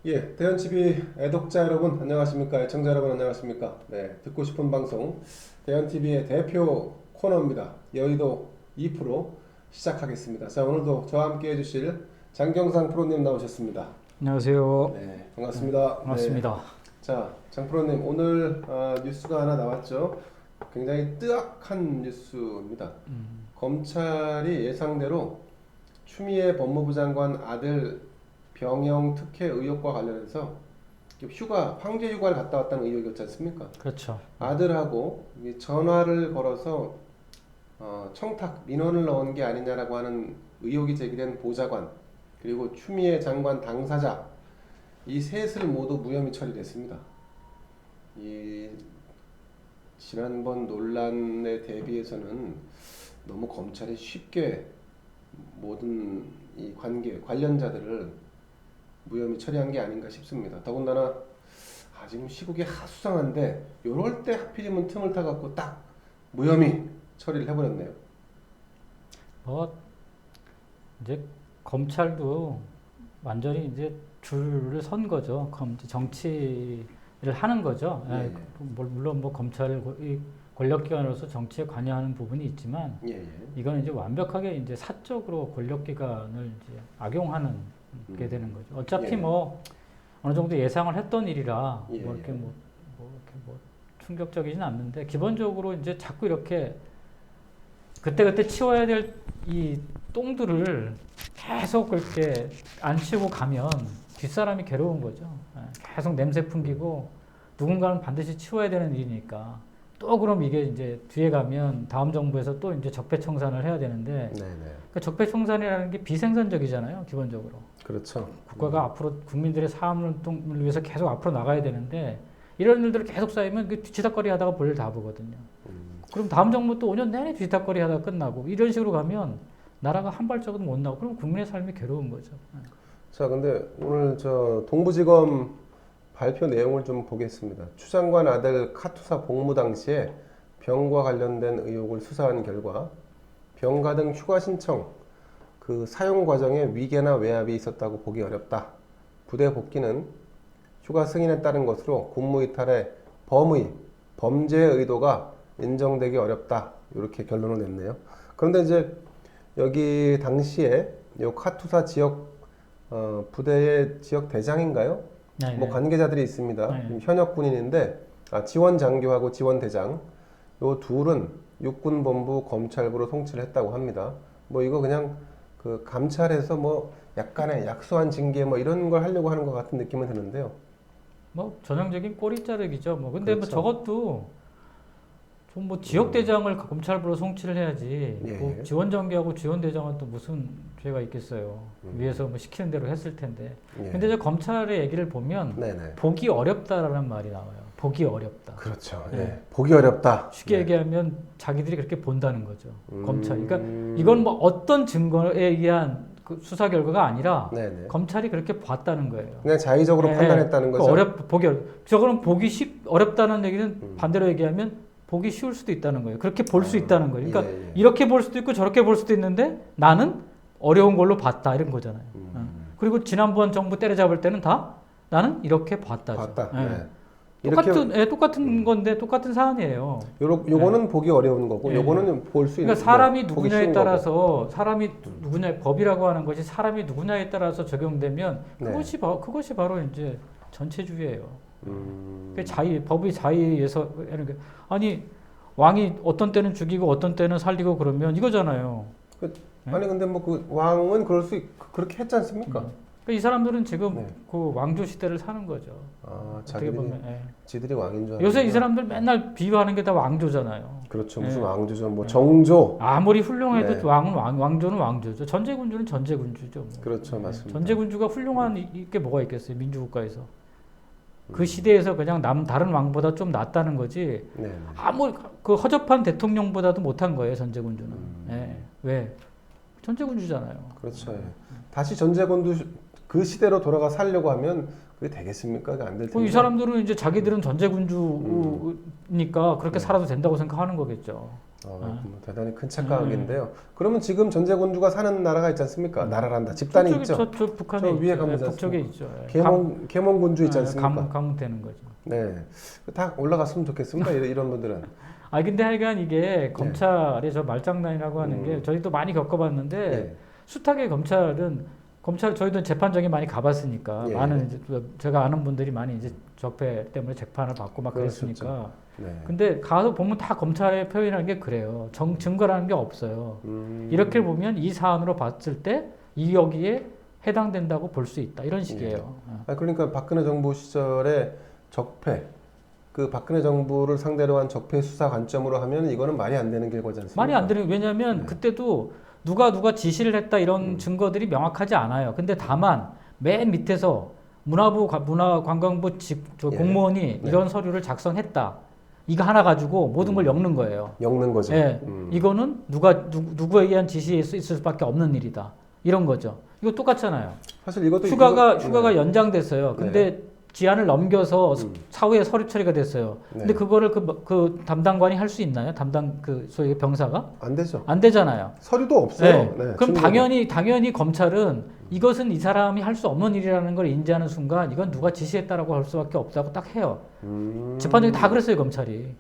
예, 대현TV 애독자 여러분 안녕하십니까? 애청자 여러분 안녕하십니까? 네, 듣고 싶은 방송 대현TV의 대표 코너입니다. 여의도 2프로 시작하겠습니다. 자, 오늘도 저와 함께 해주실 장경상 프로님 나오셨습니다. 안녕하세요. 네, 반갑습니다. 반갑습니다. 네. 자, 장 프로님 오늘 뉴스가 하나 나왔죠. 굉장히 뜨악한 뉴스입니다. 검찰이 예상대로 추미애 법무부 장관 아들 병영 특혜 의혹과 관련해서 황제 휴가를 갔다 왔다는 의혹이었지 않습니까? 그렇죠. 아들하고 전화를 걸어서 청탁 민원을 넣은 게 아니냐라고 하는 의혹이 제기된 보좌관 그리고 추미애 장관 당사자 이 셋을 모두 무혐의 처리됐습니다. 이 지난번 논란에 대비해서는 너무 검찰이 쉽게 모든 이 관련자들을 무혐의 처리한 게 아닌가 싶습니다. 더군다나 지금 시국이 수상한데 이럴 때 하필이면 틈을 타갖고 딱 무혐의 처리를 해버렸네요. 이제 검찰도 완전히 이제 줄을 선 거죠. 정치를 하는 거죠. 예, 예. 물론 검찰 권력기관으로서 정치에 관여하는 부분이 있지만 예, 예. 이건 이제 완벽하게 이제 사적으로 권력기관을 이제 악용하는 게 되는 거죠. 어차피 예. 어느 정도 예상을 했던 일이라 예, 이렇게 충격적이진 않는데 기본적으로 이제 자꾸 이렇게 그때그때 치워야 될 이 똥들을 계속 그렇게 안 치우고 가면 뒷사람이 괴로운 거죠. 계속 냄새 풍기고 누군가는 반드시 치워야 되는 일이니까 또 그럼 이게 이제 뒤에 가면 다음 정부에서 또 이제 적폐청산을 해야 되는데 그러니까 적폐청산이라는 게 비생산적이잖아요, 기본적으로. 그렇죠. 국가가 앞으로 국민들의 삶을 위해서 계속 앞으로 나가야 되는데 이런 일들을 계속 쌓이면 그 뒤치다거리 하다가 볼일 다 보거든요. 그럼 다음 정부 또 5년 내내 뒤치다거리 하다가 끝나고 이런 식으로 가면 나라가 한 발짝도 못 나고 그럼 국민의 삶이 괴로운 거죠. 자, 근데 오늘 동부지검 발표 내용을 좀 보겠습니다. 추 장관 아들 카투사 복무 당시에 병과 관련된 의혹을 수사한 결과 병가 등 휴가 신청 그 사용 과정에 위계나 외압이 있었다고 보기 어렵다. 부대 복귀는 휴가 승인에 따른 것으로 군무이탈의 범죄의 의도가 인정되기 어렵다. 이렇게 결론을 냈네요. 그런데 이제 여기 당시에 요 카투사 지역 부대의 지역 대장인가요? 네네. 관계자들이 있습니다. 네. 현역 군인인데 지원 장교하고 지원 대장 요 둘은 육군본부 검찰부로 송치를 했다고 합니다. 이거 그냥 그 감찰에서 약간의 약소한 징계 이런 걸 하려고 하는 것 같은 느낌은 드는데요. 전형적인 꼬리 자르기죠. 근데 그렇죠. 저것도 좀 지역 대장을 검찰부로 송치를 해야지. 예. 지원 장교하고 지원 대장은 또 무슨 죄가 있겠어요. 위에서 시키는 대로 했을 텐데. 예. 근데 저 검찰의 얘기를 보면 네네. 보기 어렵다라는 말이 나와요. 보기 어렵다. 그렇죠. 네. 예. 보기 어렵다. 쉽게 네. 얘기하면 자기들이 그렇게 본다는 거죠. 검찰. 그러니까 이건 어떤 증거에 의한 그 수사 결과가 아니라 네네. 검찰이 그렇게 봤다는 거예요. 그냥 자의적으로 판단했다는 거죠. 저거는 보기 어렵다는 얘기는 반대로 얘기하면 보기 쉬울 수도 있다는 거예요. 그렇게 볼 수 있다는 거예요. 그러니까 예. 이렇게 볼 수도 있고 저렇게 볼 수도 있는데 나는 어려운 걸로 봤다 이런 거잖아요. 그리고 지난번 정부 때려잡을 때는 다 나는 이렇게 봤다죠. 봤다. 예. 네. 똑같은 건데 똑같은 사안이에요. 요거는 보기 어려운 거고, 예. 요거는 볼 수 있는. 그러니까 사람이 보기 누구냐에 쉬운 따라서 법이라고 하는 것이 사람이 누구냐에 따라서 적용되면 네. 그것이 바로 이제 전체주의예요. 거고. 법의 자의에서 아니 왕이 어떤 때는 죽이고 어떤 때는 살리고 그러면 이거잖아요. 아니 근데 그 왕은 그렇게 했지 않습니까? 그러니까 이 사람들은 지금 네. 그 왕조 시대를 사는 거죠. 어떻게 보면. 지들이 왕인 줄 요새 알았구나. 이 사람들 맨날 비유하는 게 다 왕조잖아요. 그렇죠. 무슨 네. 왕조죠. 정조. 아무리 훌륭해도 네. 왕조는 왕조죠. 전제군주는 전제군주죠. 그렇죠. 맞습니다. 전제군주가 훌륭한 게 뭐가 있겠어요. 민주국가에서. 그 시대에서 그냥 다른 왕보다 좀 낫다는 거지. 네. 아무리 그 허접한 대통령보다도 못한 거예요. 전제군주는. 예. 왜? 전제군주잖아요. 그렇죠. 예. 다시 전제군도 그 시대로 돌아가 살려고 하면 그게 되겠습니까? 안 될 텐데. 이 사람들은 이제 자기들은 전제군주니까 그렇게 네. 살아도 된다고 생각하는 거겠죠. 대단히 큰 착각인데요. 그러면 지금 전제군주가 사는 나라가 있지 않습니까? 나라란다. 집단이 있죠. 저 북한에 저 있죠. 위에 가면 북쪽에 있죠. 계몽군주 있지 않습니까? 감되는 거죠. 네, 다 올라갔으면 좋겠습니다. 이런 분들은. 근데 하여간 이게 검찰의 저 말장난이라고 하는 게 저희도 많이 겪어봤는데 네. 숱하게 검찰 저희도 재판정에 많이 가봤으니까 예. 많은 이제 제가 아는 분들이 많이 이제 적폐 때문에 재판을 받고 막 그랬으니까. 네. 근데 가서 보면 다 검찰의 표현하는 게 그래요. 증거라는 게 없어요. 이렇게 보면 이 사안으로 봤을 때 이 여기에 해당된다고 볼 수 있다. 이런 식이에요. 그러니까 박근혜 정부 시절에 적폐, 그 박근혜 정부를 상대로 한 적폐 수사 관점으로 하면 이거는 말이 안 되는 결과지 않습니까? 말이 안 되는 왜냐하면 그때도 누가 지시를 했다 이런 증거들이 명확하지 않아요. 근데 다만 맨 밑에서 문화관광부 공무원이 이런 서류를 작성했다. 이거 하나 가지고 모든 걸 엮는 거예요. 엮는 거죠. 예, 이거는 누구에 의한 지시에 있을 수밖에 없는 일이다. 이런 거죠. 이거 똑같잖아요. 사실 이것도 휴가가 연장됐어요. 근데 기한을 넘겨서 사후에 서류 처리가 됐어요. 근데 그거를 그 담당관이 할 수 있나요? 소위 병사가? 안 되죠. 안 되잖아요. 서류도 없어요. 그럼 당연히 검찰은 이것은 이 사람이 할 수 없는 일이라는 걸 인지하는 순간 이건 누가 지시했다라고 할 수밖에 없다고 딱 해요. 재판정이 다 그랬어요, 검찰이.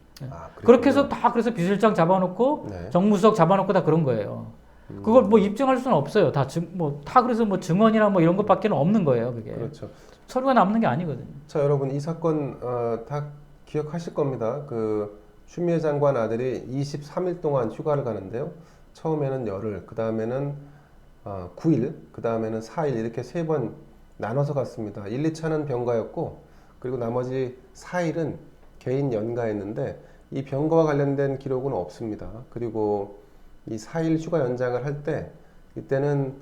그렇게 해서 다 그래서 비서실장 잡아놓고 정무수석 잡아놓고 다 그런 거예요. 그걸 뭐 입증할 수는 없어요. 다 그래서 뭐 증언이나 뭐 이런 것밖에 없는 거예요, 그게. 그렇죠. 서류가 남는 게 아니거든요. 자, 여러분 이 사건 다 기억하실 겁니다. 그 추미애 장관 아들이 23일 동안 휴가를 가는데요. 처음에는 열흘, 그 다음에는 9일, 그 다음에는 4일 이렇게 3번 나눠서 갔습니다. 1, 2차는 병가였고 그리고 나머지 4일은 개인 연가였는데 이 병가와 관련된 기록은 없습니다. 그리고 이 4일 휴가 연장을 할 때 이때는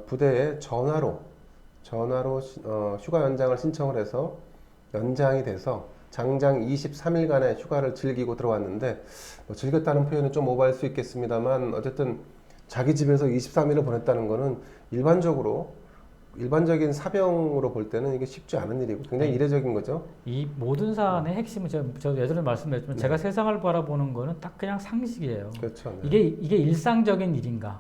부대에 전화로 휴가 연장을 신청을 해서 연장이 돼서 장장 23일간의 휴가를 즐기고 들어왔는데 뭐 즐겼다는 표현은 좀 오버할 수 있겠습니다만 어쨌든 자기 집에서 23일을 보냈다는 거는 일반적인 사병으로 볼 때는 이게 쉽지 않은 일이고 굉장히 이례적인 거죠. 이 모든 사안의 핵심은 제가 예전에 말씀드렸지만 제가 세상을 바라보는 거는 딱 그냥 상식이에요. 그렇죠. 이게 일상적인 일인가?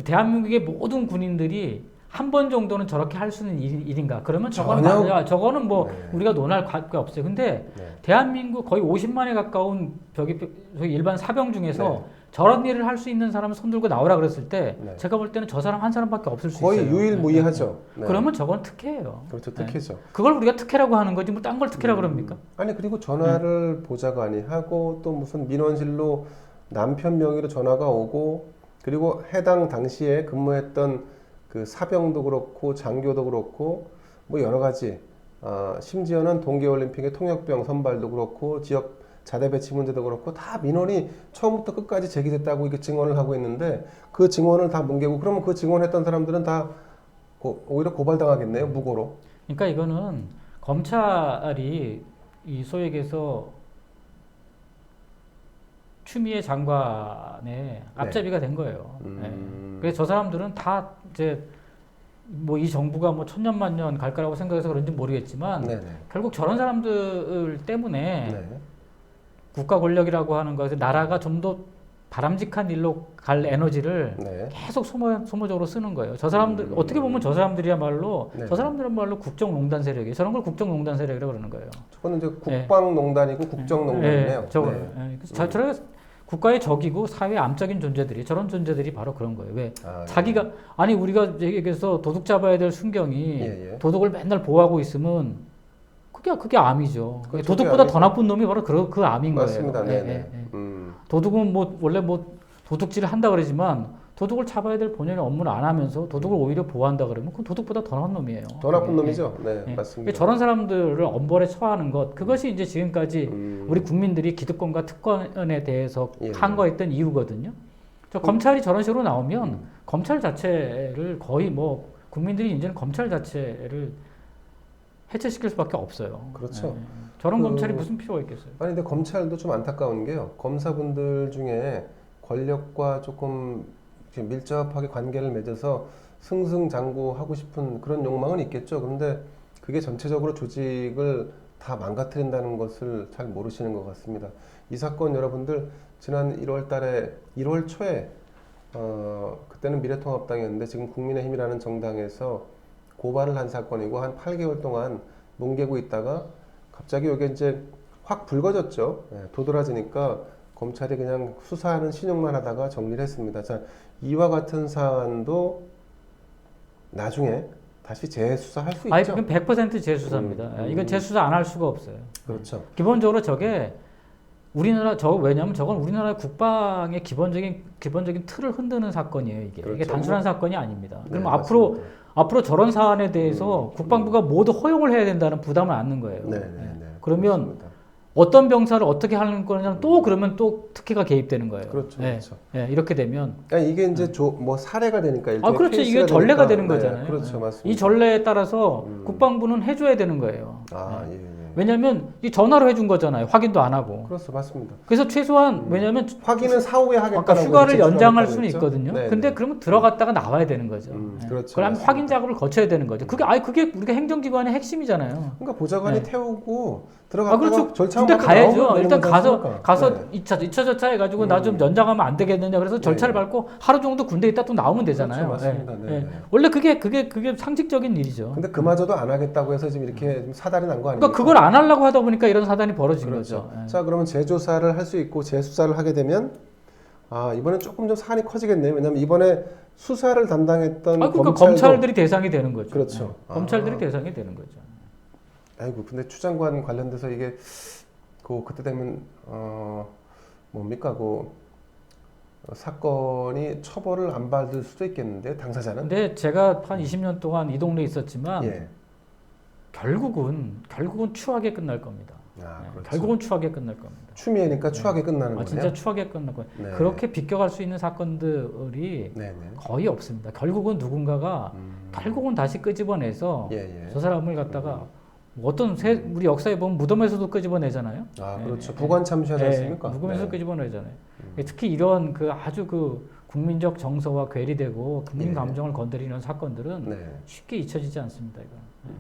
대한민국의 모든 군인들이 한 번 정도는 저렇게 할 수 있는 일인가? 그러면 저거는 뭐 우리가 논할 게 없어요. 근데 대한민국 거의 50만에 가까운 저기 일반 사병 중에서 저런 일을 할 수 있는 사람을 손들고 나오라 그랬을 때 제가 볼 때는 저 사람 한 사람밖에 없을 수 거의 있어요. 유일무이하죠. 그러면 저건 특혜예요. 그렇죠, 특혜죠. 그걸 우리가 특혜라고 하는 거지 뭐 딴 걸 특혜라고 그럽니까? 아니 그리고 전화를 보좌관이 하고 또 무슨 민원실로 남편 명의로 전화가 오고 그리고 해당 당시에 근무했던 그 사병도 그렇고 장교도 그렇고 뭐 여러 가지 심지어는 동계올림픽의 통역병 선발도 그렇고 지역 자대 배치 문제도 그렇고 다 민원이 처음부터 끝까지 제기됐다고 이게 증언을 하고 있는데 그 증언을 다 뭉개고 그러면 그 증언했던 사람들은 다 오히려 고발당하겠네요, 무고로. 그러니까 이거는 검찰이 이 소위 얘기해서 추미애 장관의 앞잡이가 된 거예요. 그래서 저 사람들은 다 이제 뭐 이 정부가 뭐 천년만년 갈 거라고 생각해서 그런지 모르겠지만 결국 저런 사람들 때문에 국가 권력이라고 하는 것에 나라가 좀 더 바람직한 일로 갈 에너지를 계속 소모적으로 쓰는 거예요. 저 사람들 어떻게 보면 저 사람들이야말로 국정농단 세력이에요. 저런 걸 국정농단 세력이라고 그러는 거예요. 저거는 이제 국방농단이고 국정농단이네요. 저런 국가의 적이고 사회의 암적인 존재들이 저런 존재들이 바로 그런 거예요. 왜 자기가 우리가 얘기해서 도둑 잡아야 될 순경이 도둑을 맨날 보호하고 있으면 그게 암이죠. 그렇죠, 도둑보다 더 나쁜 놈이 바로 그 암인 맞습니다. 거예요. 도둑은 원래 도둑질을 한다 그러지만 도둑을 잡아야 될 본연의 업무를 안 하면서 도둑을 오히려 보호한다 그러면 그건 도둑보다 더 나쁜 놈이에요. 더 나쁜 놈이죠. 맞습니다. 저런 사람들을 엄벌에 처하는 것 그것이 이제 지금까지 우리 국민들이 기득권과 특권에 대해서 항거했던 이유거든요. 검찰이 저런 식으로 나오면 검찰 자체를 거의 뭐 국민들이 이제는 검찰 자체를 해체시킬 수밖에 없어요. 그렇죠. 저런 검찰이 무슨 필요가 있겠어요? 아니 근데 검찰도 좀 안타까운 게요. 검사분들 중에 권력과 조금 밀접하게 관계를 맺어서 승승장구하고 싶은 그런 욕망은 있겠죠. 그런데 그게 전체적으로 조직을 다 망가뜨린다는 것을 잘 모르시는 것 같습니다. 이 사건 여러분들 지난 1월 달에 1월 초에 그때는 미래통합당이었는데 지금 국민의힘이라는 정당에서 고발을 한 사건이고 한 8개월 동안 뭉개고 있다가 갑자기 이게 이제 확 불거졌죠. 예, 도드라지니까 검찰이 그냥 수사하는 신용만 하다가 정리를 했습니다. 자, 이와 같은 사안도 나중에 다시 재수사할 수 아니, 있죠. 그건 100% 재수사입니다. 이건 재수사 안 할 수가 없어요. 그렇죠. 기본적으로 저게 왜냐하면 저건 우리나라 국방의 기본적인 틀을 흔드는 사건이에요. 이게 그렇죠. 단순한 사건이 아닙니다. 네, 그럼 맞습니다. 앞으로 저런 사안에 대해서 국방부가 모두 허용을 해야 된다는 부담을 안는 거예요. 네, 네, 네. 그러면 그렇습니다. 어떤 병사를 어떻게 하는 거냐면 그러면 또 특혜가 개입되는 거예요. 그렇죠, 예, 그렇죠. 예, 이렇게 되면 그러니까 이게 이제 뭐 사례가 되니까 일종의 그렇죠. 이게 케이스가 전례가 되니까, 되는 네, 거잖아요. 그렇죠, 예. 맞습니다. 이 전례에 따라서 국방부는 해줘야 되는 거예요. 아, 예. 예, 예. 왜냐하면 이 전화로 해준 거잖아요. 확인도 안 하고. 그렇죠, 맞습니다. 그래서 최소한 왜냐하면 확인은 사후에 하겠다라고 아까 휴가를 이렇게 연장할 제출하겠다고 수는 했죠? 있거든요. 네, 근데 네. 그러면 들어갔다가 나와야 되는 거죠. 예. 그렇죠, 그럼 맞습니다. 확인 작업을 거쳐야 되는 거죠. 그게 우리가 행정기관의 핵심이잖아요. 그러니까 보좌관이 네. 태우고 들어갔다가 그렇죠. 절차만 근데 가야죠. 일단 가서 네. 2차 절차 해가지고 나 좀 연장하면 안 되겠느냐. 그래서 절차를 네. 밟고 하루 정도 군대 있다 또 나오면 되잖아요. 그렇죠, 맞습니다. 네, 네. 원래 그게 상식적인 일이죠. 근데 그마저도 안 하겠다고 해서 지금 이렇게 좀 사달이 난 거 아닙니까? 그러니까 그걸 안 하려고 하다 보니까 이런 사단이 벌어진 그렇죠. 거죠. 예. 자, 그러면 재조사를 할 수 있고 재수사를 하게 되면 이번엔 조금 좀 사안이 커지겠네요. 왜냐하면 이번에 수사를 담당했던 그러니까 검찰도 검찰들이 대상이 되는 거죠. 그렇죠. 예. 검찰들이 대상이 되는 거죠. 아이고, 근데 추 장관 관련돼서 이게 그때 되면 뭡니까 사건이 처벌을 안 받을 수도 있겠는데 당사자는? 근데 제가 한 20년 동안 이 동네에 있었지만 예. 결국은 추하게 끝날 겁니다. 그렇죠. 결국은 추하게 끝날 겁니다. 추미애니까 추하게 끝나는 거네요. 진짜 추하게 끝날 거예요. 네. 그렇게 비껴갈 수 있는 사건들이 네네. 거의 없습니다. 결국은 누군가가 결국은 다시 끄집어내서 예, 예. 저 사람을 갖다가 우리 역사에 보면 무덤에서도 끄집어내잖아요. 그렇죠. 부관 참시하지 않습니까? 무덤에서 네. 끄집어내잖아요. 특히 이런 아주 국민적 정서와 괴리되고 국민 예. 감정을 건드리는 사건들은 네. 쉽게 잊혀지지 않습니다. 이거.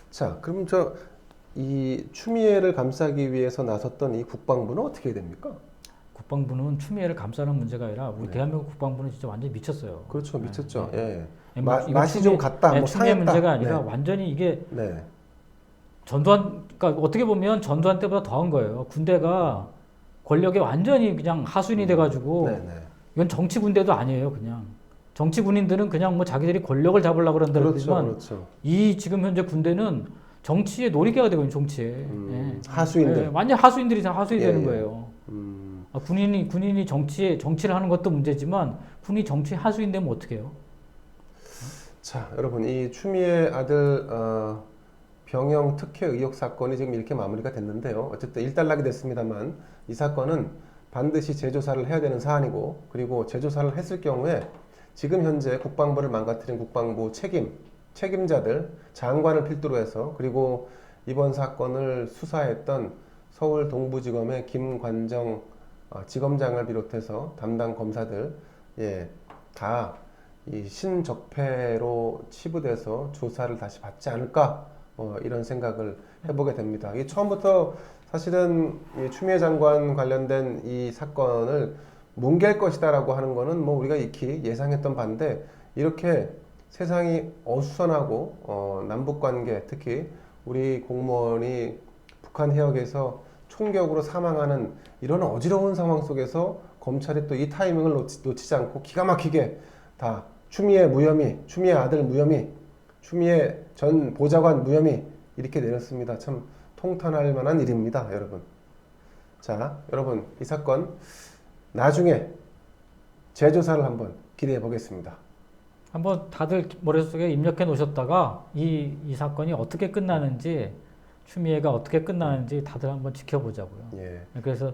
자, 그럼 이 추미애를 감싸기 위해서 나섰던 이 국방부는 어떻게 됩니까? 국방부는 추미애를 감싸는 문제가 아니라 우리 네. 대한민국 국방부는 진짜 완전히 미쳤어요. 그렇죠, 미쳤죠. 예. 이건 맛이 좀 갔다, 뭐 추미애 상했다. 문제가 아니라 네. 완전히 이게 네. 그러니까 어떻게 보면 전두환 때보다 더한 거예요. 군대가 권력에 완전히 그냥 하수인이 돼가지고 네, 네. 이건 정치 군대도 아니에요. 그냥 정치 군인들은 그냥 뭐 자기들이 권력을 잡으려고 그런다 그러지만 그렇죠. 이 지금 현재 군대는 정치의 놀이개가 되고 있는 정치에 하수인들. 예, 완전 하수인들이 다 하수인이 예, 되는 예. 거예요. 음, 군인이 정치를 하는 것도 문제지만 군이 정치의 하수인 되면 어떻게 해요? 자, 여러분 이 추미애 아들 병영 특혜 의혹 사건이 지금 이렇게 마무리가 됐는데요. 어쨌든 일단락이 됐습니다만 이 사건은 반드시 재조사를 해야 되는 사안이고, 그리고 재조사를 했을 경우에 지금 현재 국방부를 망가뜨린 국방부 책임자들, 장관을 필두로 해서, 그리고 이번 사건을 수사했던 서울 동부지검의 김관정 지검장을 비롯해서 담당 검사들, 다 이 신적폐로 치부돼서 조사를 다시 받지 않을까, 이런 생각을 해보게 됩니다. 이 처음부터 사실은 이 추미애 장관 관련된 이 사건을 뭉갤 것이다라고 하는 거는 뭐 우리가 익히 예상했던 바인데, 이렇게 세상이 어수선하고 남북 관계, 특히 우리 공무원이 북한 해역에서 총격으로 사망하는 이런 어지러운 상황 속에서 검찰이 또 이 타이밍을 놓치지 않고 기가 막히게 다 추미애 무혐의, 추미애 아들 무혐의, 추미애 전 보좌관 무혐의 이렇게 내렸습니다. 참 통탄할 만한 일입니다, 여러분. 자, 여러분 이 사건 나중에 재조사를 한번 기대해 보겠습니다. 한번 다들 머릿속에 입력해 놓으셨다가 이 사건이 어떻게 끝나는지, 추미애가 어떻게 끝나는지 다들 한번 지켜보자고요. 예, 그래서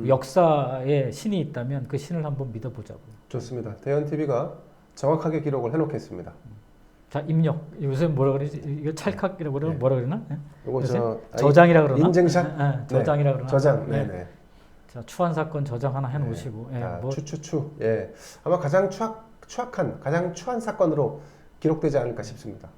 역사에 신이 있다면 그 신을 한번 믿어보자고요. 좋습니다. 대현TV가 정확하게 기록을 해놓겠습니다. 자, 입력. 요새 뭐라 그러지? 이거 찰칵이라고 그러나? 네. 뭐라 그러나? 요거 저장이라 그러나? 인증샷? 저장이라 그러나? 저장. 네. 네네. 자, 추한 사건 저장 하나 해놓으시고. 추추추. 예. 아마 가장 추악한, 가장 추한 사건으로 기록되지 않을까 싶습니다.